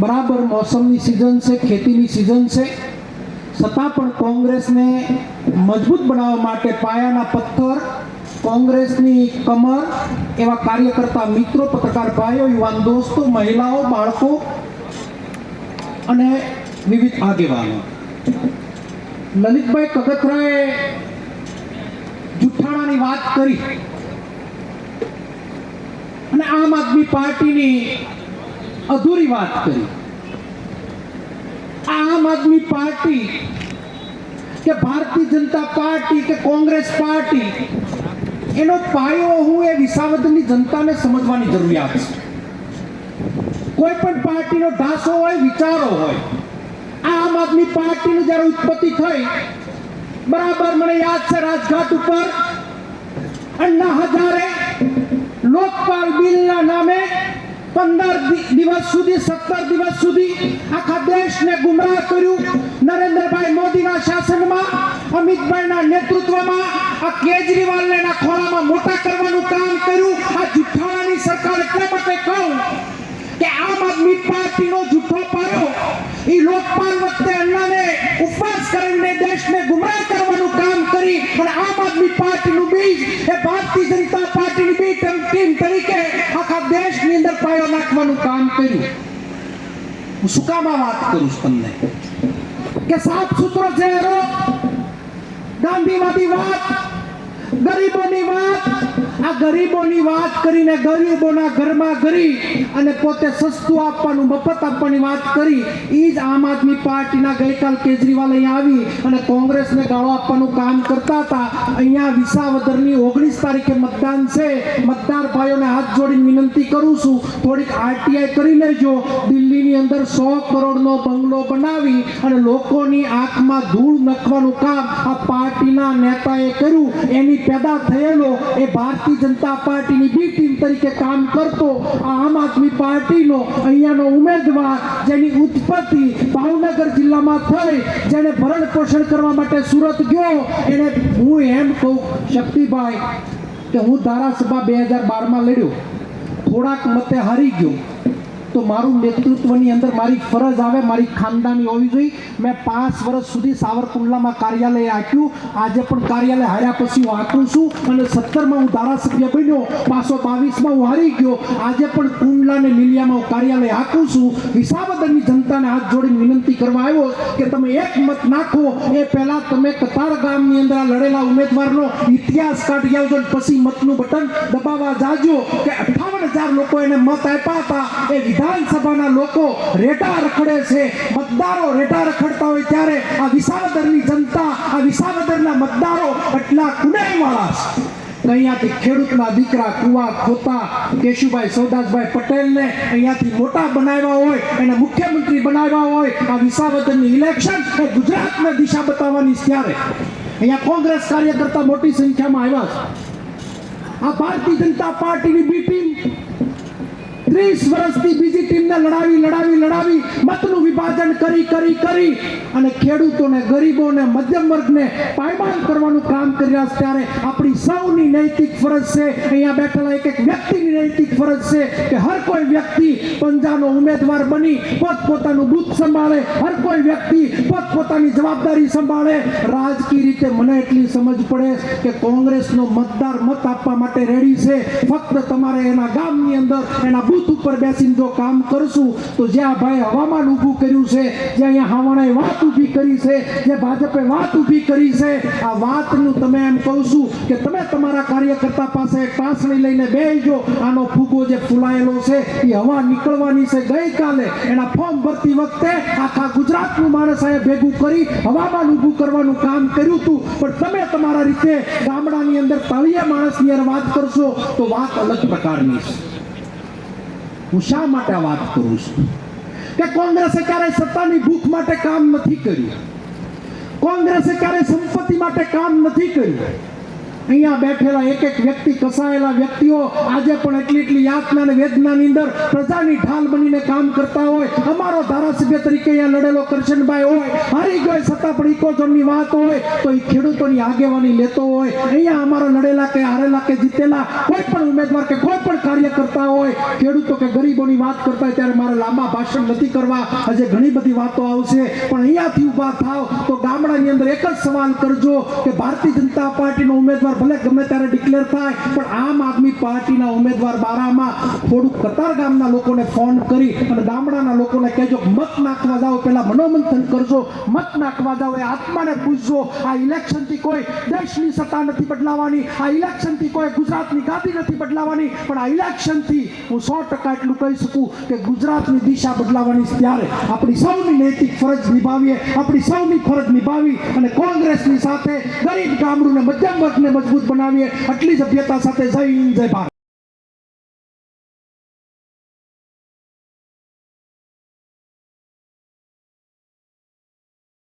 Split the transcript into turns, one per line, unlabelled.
બરાબર મોસમની સિઝન છે, ખેતીની સિઝન છે, છતાં પણ કોંગ્રેસને મજબૂત બનાવવા માટે પાયાના પથ્થર, કોંગ્રેસની કમર એવા કાર્યકર્તા મિત્રો, પત્રકાર ભાઈઓ, યુવાન દોસ્તો, મહિલાઓ, બાળકો અને વિવિધ આગેવાનો. લલિતભાઈ કગથરાએ જુઠ્ઠાણાની વાત કરી અને આમ આદમી પાર્ટીની અધૂરી વાત કરી. આમ આદમી પાર્ટી કે ભારતીય જનતા પાર્ટી કે કોંગ્રેસ પાર્ટી એનો પાયો હું એ વિસાવદરની જનતાને સમજવાની જરૂરિયાત છે. કોઈ પણ પાર્ટીનો ઢાસો હોય, વિચારો હોય. આમ આદમી પાર્ટીની જ્યારે ઉત્પત્તિ થઈ, બરાબર મને યાદ છે, રાજઘાટ ઉપર અण्णा हजारे લોકપાલ બિલના નામે 15 દિવસ સુધી, 17 દિવસ સુધી આખા દેશને ગુમરાહ કર્યું. નરેન્દ્રભાઈ મોદીના શાસનમાં, અમિતભાઈના નેતૃત્વમાં આ કેજરીવાલને એના ખોળામાં મોટા કરવાનું કામ કર્યું. આ જુઠ્ઠાણાની સરકાર એટલા માટે કહું કે આમ આદમી પાર્ટીનો જુઠ્ઠો પાયો એ લોકપાલ વખતે અण्णाને ઉપવાસ કરીને દેશને ગુમરાહ કરવાનું કામ કરી અને આમ આદમી પાર્ટીનું બીજ એ ભારતીય જનતા પાર્ટીની બી ટીમ તરીકે આખા દેશની અંદર પાયો નાખવાનું કામ કર્યું. હું શું કામ આ વાત કરું છું તમને કે સાત સૂત્રો છે, ગાંધીવાદી વાત, ગરીબોની વાત. આ ગરીબોની વાત કરીને ગરીબોના ઘરમાં ગરી અને પોતે સસ્તું આપવાનું, મફત આપવાની વાત કરી. એ જ આમ આદમી પાર્ટીના ગઈકાલ કેજરીવાલ અહીંયા આવી અને કોંગ્રેસને ગાળો આપવાનું કામ કરતા હતા. અહીંયા વિસાવદરની 19 તારીખે મતદાન છે. મતદાર ભાઈઓને હાથ જોડીને વિનંતી કરું છું, થોડીક આરટીઆઈ કરી લેજો. દિલ્હીની અંદર 100 કરોડનો બંગલો બનાવી અને લોકોની આંખમાં ધૂળ નાખવાનું કામ આ પાર્ટીના નેતાએ કર્યું. એની પેદા થયેલો એ ભારતીય જનતા પાર્ટીની બી ટીમ તરીકે કામ કરતો આ આમ આદમી પાર્ટીનો અહીંયાનો ઉમેદવાર, જેની ઉત્પત્તિ ભાવનગર જિલ્લામાં થઈ, જેને ભરણ પોષણ કરવા માટે સુરત ગયો, એને હું એમ કહું શક્તિભાઈ કે હું ધારાસભા 2012માં લડ્યો, થોડાક મતે હારી ગયો, તો મારું નેતૃત્વની અંદર મારી ફરજ આવે, મારી ખાનદાની હોવી જોઈએ. મેં 5 વર્ષ સુધી સાવરકુંડલામાં કાર્યાલય આપ્યું. આજે પણ કાર્યાલય હાર્યા પછી હું આંકું છું અને 17માં હું ધારાસભ્ય બન્યો, 522માં હું હારી ગયો. આજે પણ કુંડલા અને લીલિયામાં હું કાર્યાલય આંકું છું. વિસાવદરની જનતાને હાથ જોડીને વિનંતી કરવા આવ્યો કે તમે એક મત નાખો એ પહેલા તમે કતાર ગામની અંદર આ લડેલા ઉમેદવારનો ઇતિહાસ કાઢી આવજો, પછી મતનું બટન દબાવવા જાજો કે 58,000 લોકો એને મત આપ્યા હતા. એ વિધાનસભાના લોકો રેટા રખડે છે, મતદારો રેટા રખડતા હોય ત્યારે આ વિસાવદરની જનતા, આ વિસાવદરના મતદારો એટલા કુનેવાળા છે. અહીંયાથી ખેડૂતના દીકરા કુવા ખોતા કેશુભાઈ સૌદાસભાઈ પટેલને અહીંયાથી મોટા બનાવ્યા હોય, એને મુખ્યમંત્રી બનાવ્યા હોય. આ વિસાવદરની ઇલેક્શન એ ગુજરાતને દિશા બતાવવાની ત્યારે અહીંયા કોંગ્રેસ કાર્યકર્તા મોટી સંખ્યામાં આવ્યા છે. આ ભારતીય જનતા પાર્ટીની બી ટીમ 30 વર્ષથી બીજી ટીમને લડાવી મતનું વિભાજન કરી અને ખેડૂતોને, ગરીબોને, મધ્યમ વર્ગને પાયમાલ કરવાનું કામ કરી રહ્યા છે. ત્યારે આપણી સૌની નૈતિક ફરજ છે, અહીંયા બેઠેલા એક વ્યક્તિની નૈતિક ફરજ છે કે હર કોઈ વ્યક્તિ પંજાનો ઉમેદવાર બની પોતપોતાનું બૂથ સંભાળે, હર કોઈ વ્યક્તિ પોતપોતાની જવાબદારી સંભાળે. રાજકીય રીતે મને એટલી સમજ પડે કે કોંગ્રેસનો મતદાર મત આપવા માટે રેડી છે. ફક્ત તમારે એના ગામની અંદર, એના બૂથ ઉપર બેસીને જો કામ કરશું તો જ્યાં ભાઈ હવામાન ઊભું કર્યું છે, જે અહીંયા હાવણાએ વાત ઊભી કરી છે, જે ભાજપે વાત ઊભી કરી છે, આ વાતનું તમે એમ કહું છું કે તમે તમારા કાર્યકર્તા પાસે ટાસણી લઈને બેસજો. આનો ફૂગો જે ફૂલાયેલો છે એ હવા નીકળવાની છે. ગઈકાલે એના ફોર્મ ભરતી વખતે આખા ગુજરાતનું માણસ અહીંયા ભેગું કરી હવામાન ઊભું કરવાનું કામ કર્યું હતું. પણ તમે તમારા રીતે ગામડાની અંદર તળિયે માણસની વાત કરશો તો વાત અલગ પ્રકારની છે. હું શા માટે આ વાત કરું છું કે કોંગ્રેસે ક્યારેય સત્તાની ભૂખ માટે કામ નથી કર્યું, કોંગ્રેસે ક્યારેય સંપત્તિ માટે કામ નથી કર્યું. અહીંયા બેઠેલા એક એક વ્યક્તિ, કસાયેલા વ્યક્તિઓ આજે પણ એટલી યાતના અને વેદનાની અંદર પ્રજાની ઢાલ બનીને કામ કરતા હોય. અમારો ધારાસભ્ય તરીકે અહીંયા લડેલો કરશનભાઈ હોય, હારી ગયો છતાં પણ ઇકોઝોનની વાત હોય તો એ ખેડૂતોની આગેવાની લેતો હોય. અહીંયા અમારા લડેલા કે હારેલા કે જીતેલા કોઈ પણ ઉમેદવાર કે કોઈ પણ કાર્ય કરતા હોય, ખેડૂતો કે ગરીબોની વાત કરતા હોય ત્યારે મારે લાંબા ભાષણ નથી કરવા, હજે ઘણી બધી વાતો આવશે. પણ અહીંયાથી ઊભા થાવ તો ગામડાની અંદર એક જ સવાલ કરજો કે ભારતીય જનતા પાર્ટીનો ઉમેદવાર ભલે ગમે ત્યારે ડિક્લેર થાય, પણ આમ આદમી પાર્ટીના ઉમેદવાર બારામાં થોડુંક કતાર ગામના લોકોને ફોન કરી અને ગામડાના લોકોને કહેજો મત નાખવા જાઓ, પહેલા મનોમંથન કરજો. મત નાખવા જાઓ એ આત્માને પૂછજો. આ ઇલેક્શનથી કોઈ દેશની સત્તા નથી બદલાવાની, આ ઇલેક્શનથી કોઈ ગુજરાતની ગાદી નથી બદલાવાની, પણ આ ઇલેક્શનથી હું 100% એટલું કહી શકું કે ગુજરાતની દિશા બદલાવાની છે. ત્યારે આપણી સૌની નૈતિક ફરજ નિભાવીએ, આપણી સૌની ફરજ નિભાવી અને કોંગ્રેસની સાથે ગરીબ ગામડું ને મધ્યમ વર્ગને મજબૂત બનાવીએ. આટલી સભ્યતા સાથે જય હિન્દ, જય ભારત.